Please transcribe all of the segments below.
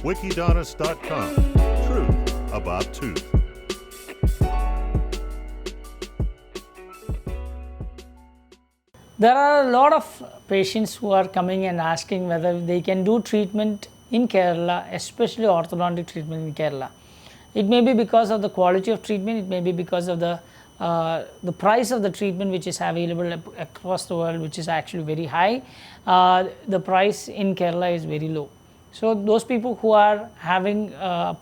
Wikidonis.com. Truth about tooth. There are a lot of patients who are coming and asking whether they can do treatment in Kerala, especially orthodontic treatment in Kerala. It may be because of the quality of treatment, it may be because of the price of the treatment which is available across the world, which is actually very high. The price in Kerala is very low. So those people who are having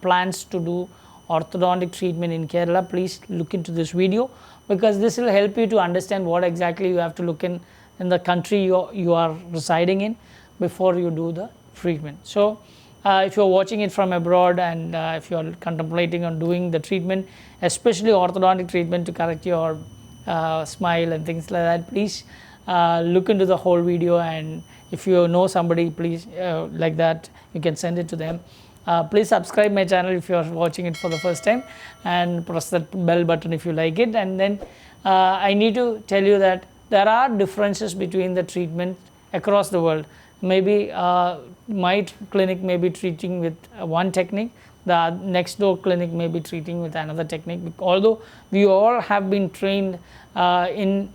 plans to do orthodontic treatment in Kerala, please look into this video, because this will help you to understand what exactly you have to look in the country you are residing in before you do the treatment. So if you are watching it from abroad, and if you are contemplating on doing the treatment, especially orthodontic treatment to correct your smile and things like that, please look into the whole video, and if you know somebody, please like that, you can send it to them. Please subscribe my channel if you are watching it for the first time, and press that bell button if you like it. And then I need to tell you that there are differences between the treatment across the world. Maybe my clinic may be treating with one technique, the next door clinic may be treating with another technique. Although we all have been trained in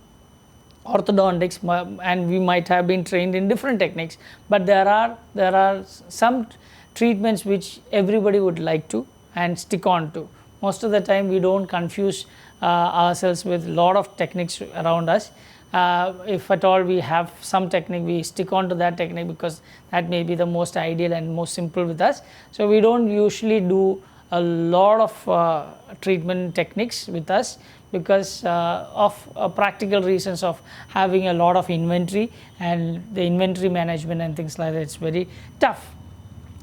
orthodontics, and we might have been trained in different techniques, but there are some treatments which everybody would like to and stick on to. Most of the time we don't confuse ourselves with a lot of techniques around us. If at all we have some technique, we stick on to that technique because that may be the most ideal and most simple with us. So we don't usually do a lot of treatment techniques with us, because of practical reasons of having a lot of inventory, and the inventory management and things like that, it's very tough.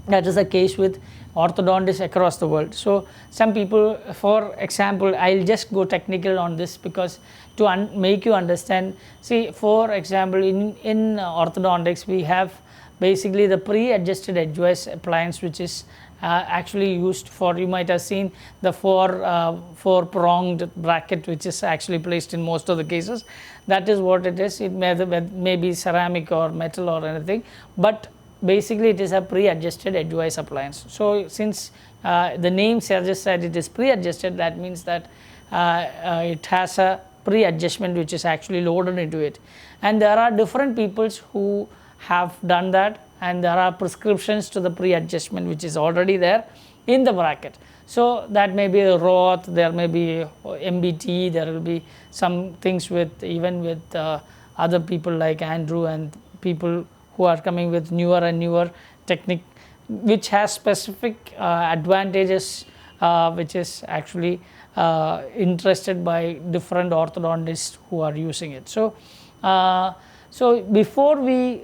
That is the case with orthodontists across the world. So some people, for example, I'll just go technical on this because to make you understand. See, for example, in orthodontics we have basically the pre-adjusted edgewise appliance, which is actually used for, you might have seen the four pronged bracket, which is actually placed in most of the cases. That is what it is. It may be ceramic or metal or anything, but basically it is a pre-adjusted edgewise appliance. So since the name suggests that it is pre-adjusted, that means that it has a pre-adjustment which is actually loaded into it. And there are different peoples who have done that, and there are prescriptions to the pre-adjustment which is already there in the bracket. So that may be a Roth, there may be MBT, there will be some things with even with other people like Andrew and people who are coming with newer and newer technique, which has specific advantages, which is actually interested by different orthodontists who are using it. So so before we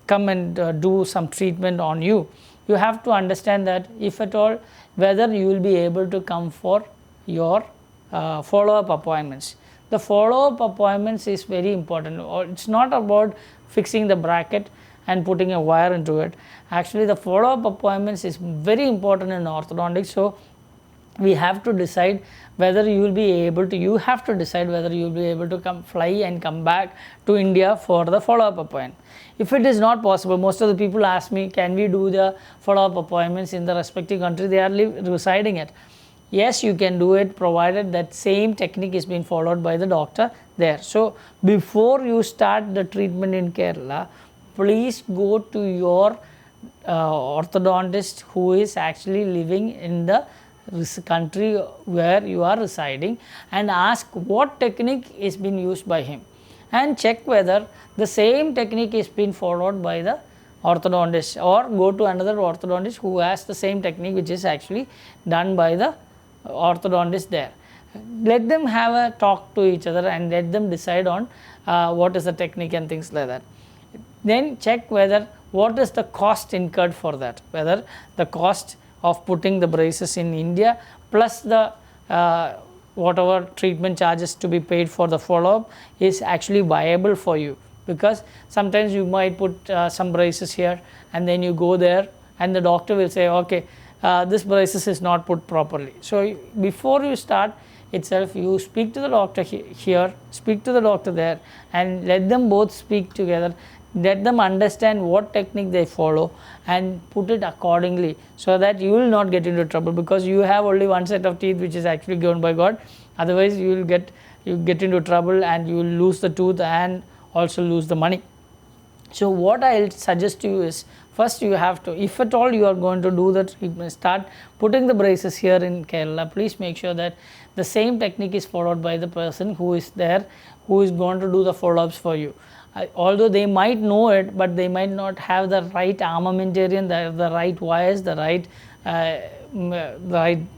come and do some treatment on you, you have to understand that if at all, whether you will be able to come for your follow-up appointments. The follow-up appointments is very important. It's not about fixing the bracket and putting a wire into it. Actually, the follow-up appointments is very important in orthodontics. So we have to decide whether you will be able to, you have to decide whether you will be able to fly and come back to India for the follow-up appointment. If it is not possible, most of the people ask me, can we do the follow-up appointments in the respective country they are residing at? Yes, you can do it, provided that same technique is being followed by the doctor there. So before you start the treatment in Kerala, please go to your orthodontist who is actually living in the country where you are residing, and ask what technique is being used by him, and check whether the same technique is being followed by the orthodontist, or go to another orthodontist who has the same technique which is actually done by the orthodontist there. Let them have a talk to each other and let them decide on what is the technique and things like that. Then check whether what is the cost incurred for that, whether the cost of putting the braces in India plus the whatever treatment charges to be paid for the follow-up is actually viable for you. Because sometimes you might put some braces here and then you go there and the doctor will say, okay, this braces is not put properly. So before you start itself, you speak to the doctor here, speak to the doctor there, and let them both speak together. let them understand what technique they follow and put it accordingly, so that you will not get into trouble, because you have only one set of teeth which is actually given by God. Otherwise you get into trouble and you will lose the tooth and also lose the money. So what I'll suggest to you is, first you have to, if at all you are going to do the treatment, start putting the braces here in Kerala. Please make sure that the same technique is followed by the person who is there, who is going to do the follow-ups for you. Although they might know it, but they might not have the right armamentarium, the right wires, the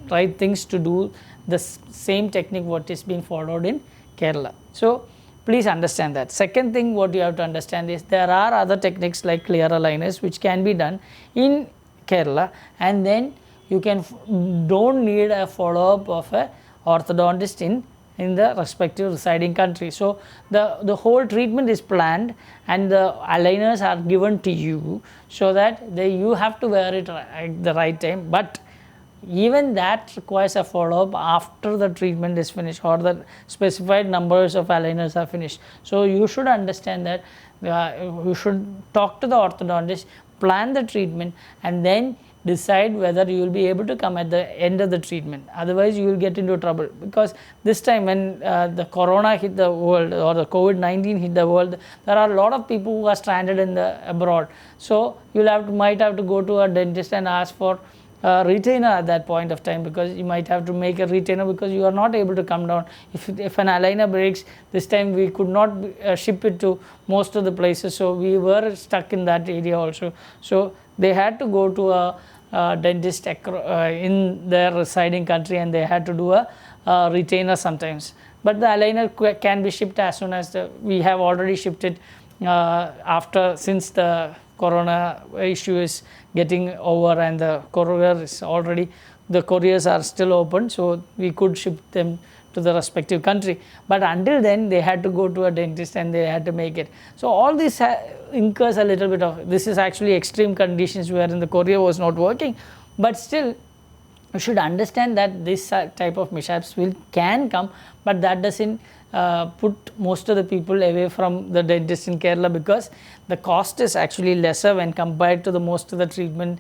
right things to do the same technique what is being followed in Kerala. So please understand that. Second thing what you have to understand is, there are other techniques like clear aligners which can be done in Kerala, and then you don't need a follow-up of a orthodontist in the respective residing country. So the whole treatment is planned and the aligners are given to you, so that you have to wear it at the right time. But even that requires a follow-up after the treatment is finished, or the specified numbers of aligners are finished. So you should understand that you should talk to the orthodontist, plan the treatment, and then decide whether you will be able to come at the end of the treatment. Otherwise you will get into trouble, because this time when the corona hit the world, or the COVID-19 hit the world, there are a lot of people who are stranded in the abroad. So you might have to go to a dentist and ask for retainer at that point of time, because you might have to make a retainer because you are not able to come down. If an aligner breaks, this time we could not ship it to most of the places, so we were stuck in that area also. So they had to go to a dentist in their residing country, and they had to do a retainer sometimes. But the aligner can be shipped as soon as we have already shipped it since the corona issue is getting over, and the couriers are still open, so we could ship them to the respective country. But until then they had to go to a dentist and they had to make it. So all this incurs a little bit of, this is actually extreme conditions wherein the courier was not working, but still you should understand that this type of mishaps can come, but that doesn't put most of the people away from the dentist in Kerala, because the cost is actually lesser when compared to the most of the treatment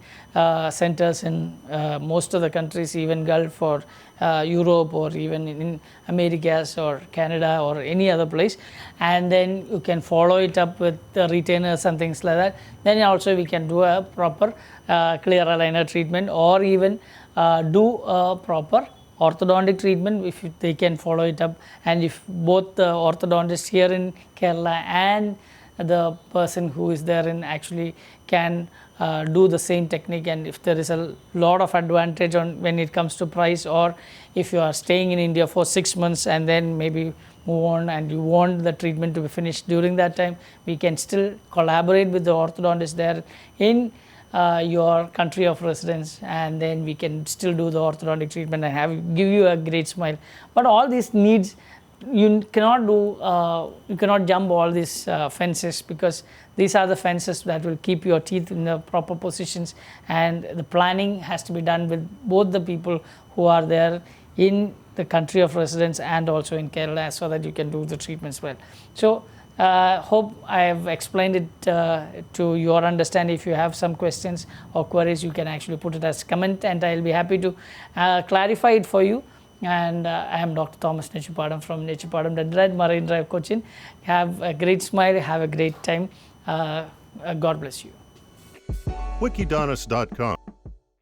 centers in most of the countries, even Gulf or Europe, or even in Americas or Canada or any other place. And then you can follow it up with the retainers and things like that. Then also we can do a proper clear aligner treatment, or even do a proper orthodontic treatment if they can follow it up. And if both the orthodontist here in Kerala and the person who is there in actually can do the same technique, and if there is a lot of advantage on when it comes to price, or if you are staying in India for 6 months and then maybe move on and you want the treatment to be finished during that time, we can still collaborate with the orthodontist there in your country of residence, and then we can still do the orthodontic treatment and give you a great smile. But all these needs, you cannot jump all these fences, because these are the fences that will keep your teeth in the proper positions, and the planning has to be done with both the people who are there in the country of residence and also in Kerala, so that you can do the treatments well. So hope I have explained it to your understanding. If you have some questions or queries, you can actually put it as comment, and I will be happy to clarify it for you. And I am Dr. Thomas Nechupadam from Nechupadam Dental at Marine Drive, Cochin. Have a great smile, have a great time. God bless you. Wikidonist.com